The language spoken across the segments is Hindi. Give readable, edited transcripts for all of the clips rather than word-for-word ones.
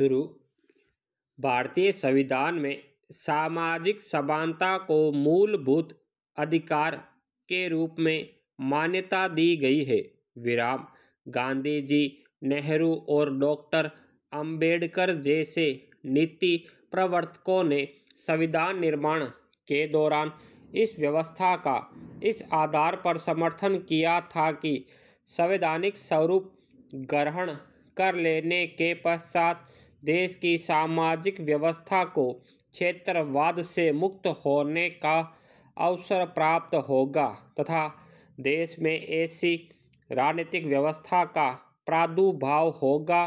शुरू। भारतीय संविधान में सामाजिक समानता को मूलभूत अधिकार के रूप में मान्यता दी गई है। विराम। गांधी जी, नेहरू और डॉक्टर अंबेडकर जैसे नीति प्रवर्तकों ने संविधान निर्माण के दौरान इस व्यवस्था का इस आधार पर समर्थन किया था कि संवैधानिक स्वरूप ग्रहण कर लेने के पश्चात देश की सामाजिक व्यवस्था को क्षेत्रवाद से मुक्त होने का अवसर प्राप्त होगा तथा देश में ऐसी राजनीतिक व्यवस्था का प्रादुर्भाव होगा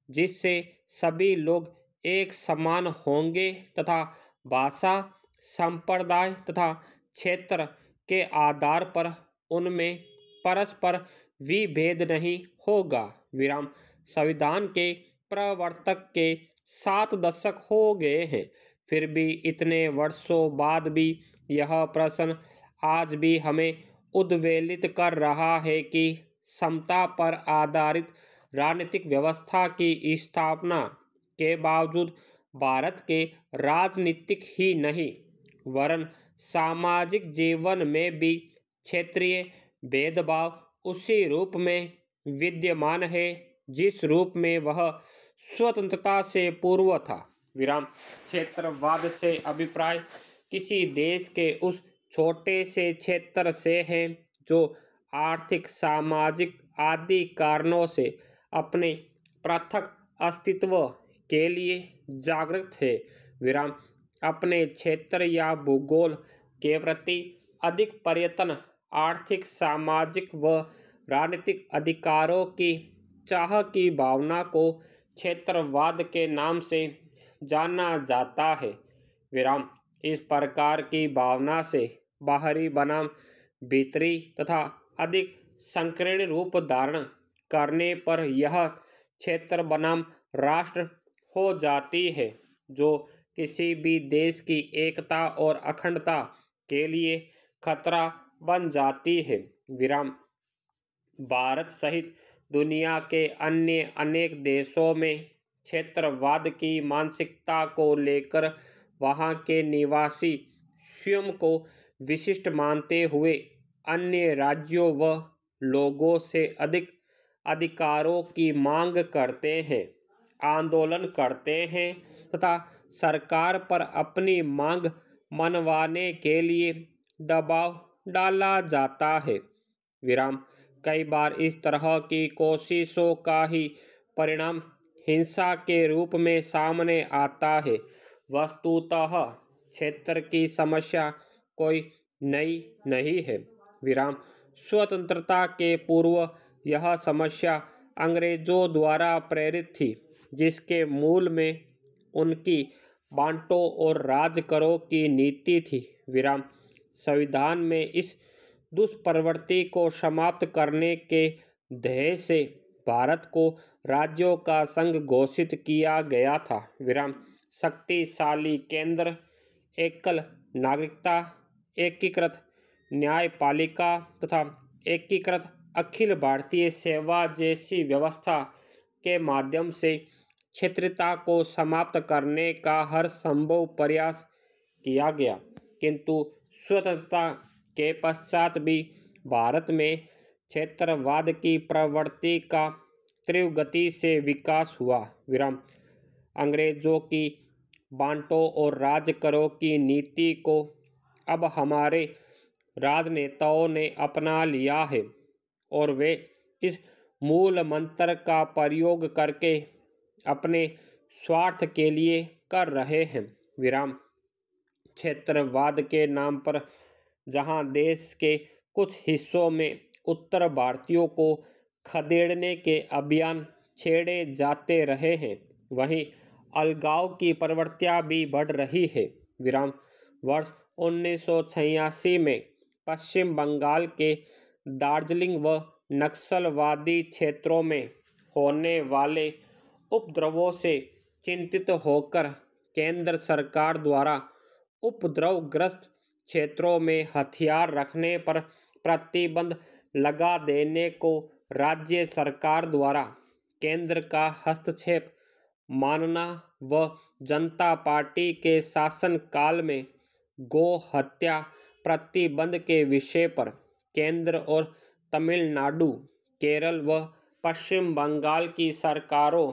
जिससे सभी लोग एक समान होंगे तथा भाषा, संप्रदाय तथा क्षेत्र के आधार पर उनमें परस्पर विभेद नहीं होगा। विराम। संविधान के प्रवर्तक के 7 दशक हो गए हैं, फिर भी इतने वर्षों बाद भी यह प्रश्न आज भी हमें उद्वेलित कर रहा है कि समता पर आधारित राजनीतिक व्यवस्था की स्थापना के बावजूद भारत के राजनीतिक ही नहीं वरन सामाजिक जीवन में भी क्षेत्रीय भेदभाव उसी रूप में विद्यमान है जिस रूप में वह स्वतंत्रता से पूर्व था। विराम। क्षेत्रवाद से अभिप्राय किसी देश के उस छोटे से क्षेत्र से है जो आर्थिक, सामाजिक आदि कारणों से अपने पृथक अस्तित्व के लिए जागृत है। विराम। अपने क्षेत्र या भूगोल के प्रति अधिक प्रयत्न आर्थिक, सामाजिक व राजनीतिक अधिकारों की चाह की भावना को क्षेत्रवाद के नाम से जाना जाता है। विराम। इस प्रकार की भावना से बाहरी बनाम भीतरी तथा अधिक संकीर्ण रूप धारण करने पर यह क्षेत्र बनाम राष्ट्र हो जाती है जो किसी भी देश की एकता और अखंडता के लिए खतरा बन जाती है। विराम। भारत सहित दुनिया के अन्य अनेक देशों में क्षेत्रवाद की मानसिकता को लेकर वहाँ के निवासी स्वयं को विशिष्ट मानते हुए अन्य राज्यों व लोगों से अधिक अधिकारों की मांग करते हैं, आंदोलन करते हैं तथा सरकार पर अपनी मांग मनवाने के लिए दबाव डाला जाता है। विराम। कई बार इस तरह की कोशिशों का ही परिणाम हिंसा के रूप में सामने आता है। वस्तुतः क्षेत्र की समस्या कोई नई नहीं है। विराम। स्वतंत्रता के पूर्व यह समस्या अंग्रेजों द्वारा प्रेरित थी जिसके मूल में उनकी बांटो और राज करो की नीति थी। विराम। संविधान में इस दुष्प्रवृत्ति को समाप्त करने के ध्येय से भारत को राज्यों का संघ घोषित किया गया था। विराम। शक्तिशाली केंद्र, एकल नागरिकता, एकीकृत न्यायपालिका तथा एकीकृत अखिल भारतीय सेवा जैसी व्यवस्था के माध्यम से क्षेत्रीयता को समाप्त करने का हर संभव प्रयास किया गया, किंतु स्वतंत्रता के पश्चात भी भारत में क्षेत्रवाद की प्रवृत्ति का तीव्र गति से विकास हुआ। विराम। अंग्रेजों की बांटो और राज करो की नीति को अब हमारे राजनेताओं ने अपना लिया है और वे इस मूल मंत्र का प्रयोग करके अपने स्वार्थ के लिए कर रहे हैं। विराम। क्षेत्रवाद के नाम पर जहां देश के कुछ हिस्सों में उत्तर भारतीयों को खदेड़ने के अभियान छेड़े जाते रहे हैं, वहीं अलगाव की प्रवृत्तियां भी बढ़ रही है। विराम। वर्ष 1986 में पश्चिम बंगाल के दार्जिलिंग व नक्सलवादी क्षेत्रों में होने वाले उपद्रवों से चिंतित होकर केंद्र सरकार द्वारा उपद्रवग्रस्त क्षेत्रों में हथियार रखने पर प्रतिबंध लगा देने को राज्य सरकार द्वारा केंद्र का हस्तक्षेप मानना व जनता पार्टी के शासनकाल में गो हत्या प्रतिबंध के विषय पर केंद्र और तमिलनाडु, केरल व पश्चिम बंगाल की सरकारों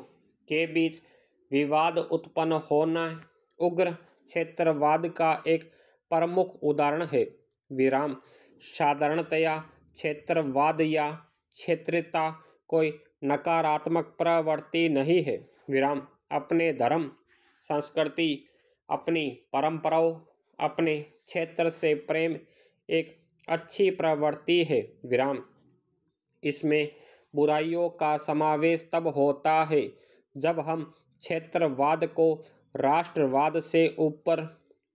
के बीच विवाद उत्पन्न होना उग्र क्षेत्रवाद का एक प्रमुख उदाहरण है। विराम साधारणतया क्षेत्रवाद या क्षेत्रीयता कोई नकारात्मक प्रवृत्ति नहीं है। विराम अपने धर्म, संस्कृति, अपनी परंपराओं, अपने क्षेत्र से प्रेम एक अच्छी प्रवृत्ति है। विराम इसमें बुराइयों का समावेश तब होता है जब हम क्षेत्रवाद को राष्ट्रवाद से ऊपर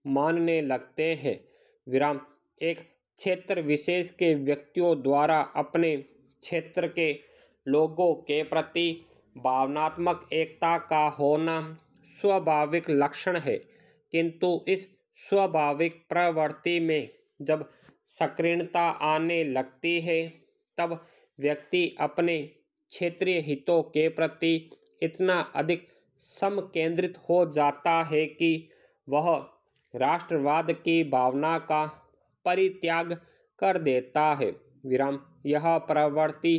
मानने लगते हैं। विराम एक क्षेत्र विशेष के व्यक्तियों द्वारा अपने क्षेत्र के लोगों के प्रति भावनात्मक एकता का होना स्वाभाविक लक्षण है, किंतु इस स्वाभाविक प्रवृत्ति में जब संकीर्णता आने लगती है तब व्यक्ति अपने क्षेत्रीय हितों के प्रति इतना अधिक समकेंद्रित हो जाता है कि वह राष्ट्रवाद की भावना का परित्याग कर देता है। विराम यह प्रवृत्ति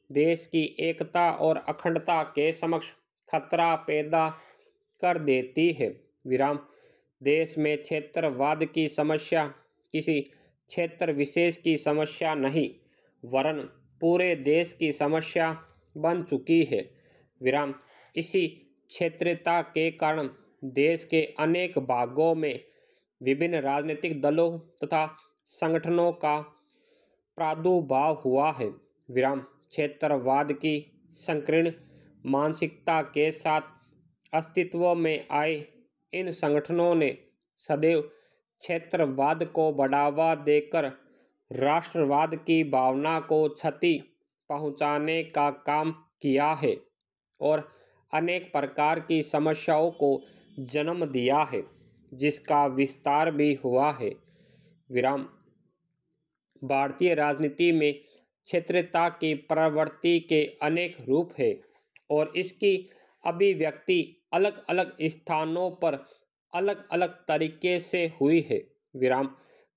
देश की एकता और अखंडता के समक्ष खतरा पैदा कर देती है। विराम देश में क्षेत्रवाद की समस्या किसी क्षेत्र विशेष की समस्या नहीं, वरन पूरे देश की समस्या बन चुकी है। विराम इसी क्षेत्रीयता के कारण देश के अनेक भागों में विभिन्न राजनीतिक दलों तथा संगठनों का प्रादुर्भाव हुआ है। विराम क्षेत्रवाद की संकीर्ण मानसिकता के साथ अस्तित्व में आए इन संगठनों ने सदैव क्षेत्रवाद को बढ़ावा देकर राष्ट्रवाद की भावना को क्षति पहुंचाने का काम किया है और अनेक प्रकार की समस्याओं को जन्म दिया है, जिसका विस्तार भी हुआ है। विराम भारतीय राजनीति में क्षेत्रीयता की प्रवृत्ति के अनेक रूप है और इसकी अभिव्यक्ति अलग अलग स्थानों पर अलग अलग तरीके से हुई है। विराम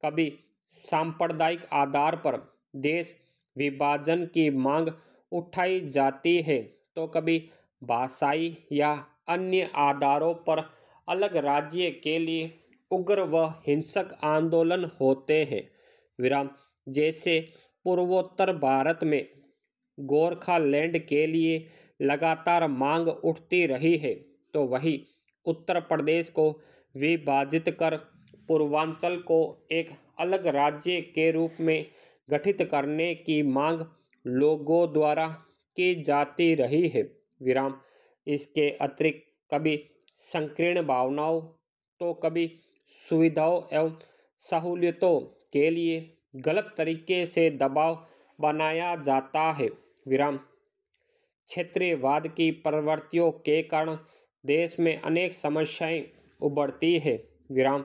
कभी सांप्रदायिक आधार पर देश विभाजन की मांग उठाई जाती है तो कभी भाषाई या अन्य आधारों पर अलग राज्य के लिए उग्र व हिंसक आंदोलन होते हैं। विराम जैसे पूर्वोत्तर भारत में गोरखालैंड के लिए लगातार मांग उठती रही है, तो वही उत्तर प्रदेश को विभाजित कर पूर्वांचल को एक अलग राज्य के रूप में गठित करने की मांग लोगों द्वारा की जाती रही है। विराम इसके अतिरिक्त कभी संकीर्ण भावनाओं तो कभी सुविधाओं एवं सहूलियतों के लिए गलत तरीके से दबाव बनाया जाता है। विराम क्षेत्रीयवाद की प्रवृत्तियों के कारण देश में अनेक समस्याएं उभरती है। विराम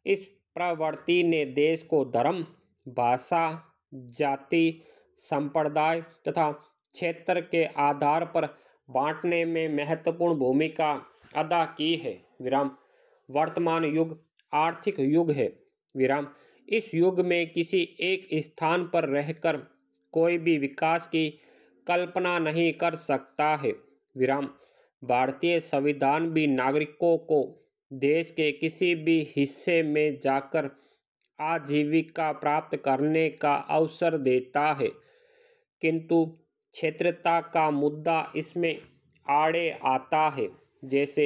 इस प्रवृत्ति ने देश को धर्म, भाषा, जाति, संप्रदाय तथा क्षेत्र के आधार पर बांटने में महत्वपूर्ण भूमिका अदा की है। विराम वर्तमान युग आर्थिक युग है। विराम इस युग में किसी एक स्थान पर रहकर कोई भी विकास की कल्पना नहीं कर सकता है। विराम भारतीय संविधान भी नागरिकों को देश के किसी भी हिस्से में जाकर आजीविका प्राप्त करने का अवसर देता है, किंतु क्षेत्रता का मुद्दा इसमें आड़े आता है। जैसे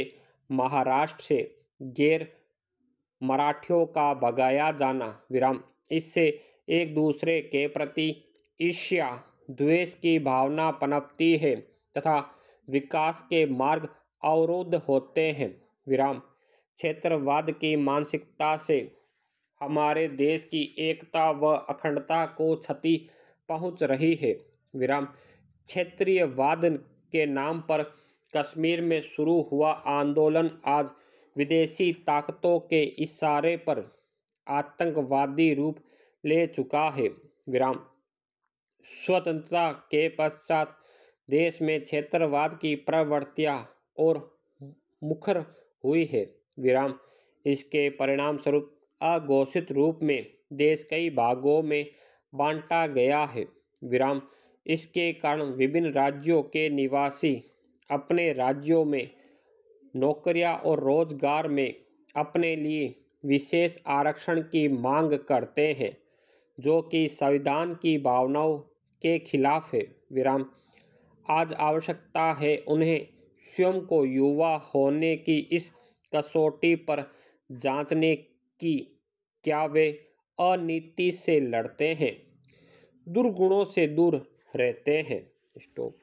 महाराष्ट्र से गैर मराठियों का भगाया जाना। विराम इससे एक दूसरे के प्रति ईर्ष्या, द्वेष की भावना पनपती है तथा विकास के मार्ग अवरुद्ध होते हैं। विराम क्षेत्रवाद की मानसिकता से हमारे देश की एकता व अखंडता को क्षति पहुंच रही है। विराम क्षेत्रीयवाद के नाम पर कश्मीर में शुरू हुआ आंदोलन आज विदेशी ताकतों के इशारे पर आतंकवादी रूप ले चुका है। विराम स्वतंत्रता के पश्चात देश में क्षेत्रवाद की प्रवृत्तियां और मुखर हुई है। विराम। इसके परिणाम स्वरूप अघोषित रूप में देश कई भागों में बांटा गया है। विराम। इसके कारण विभिन्न राज्यों के निवासी अपने राज्यों में नौकरियां और रोजगार में अपने लिए विशेष आरक्षण की मांग करते हैं, जो कि संविधान की भावनाओं के खिलाफ है। विराम। आज आवश्यकता है उन्हें स्वयं को युवा होने की इस कसौटी पर जांचने की, क्या वे अनीति से लड़ते हैं, दुर्गुणों से दूर रहते हैं। स्टॉप।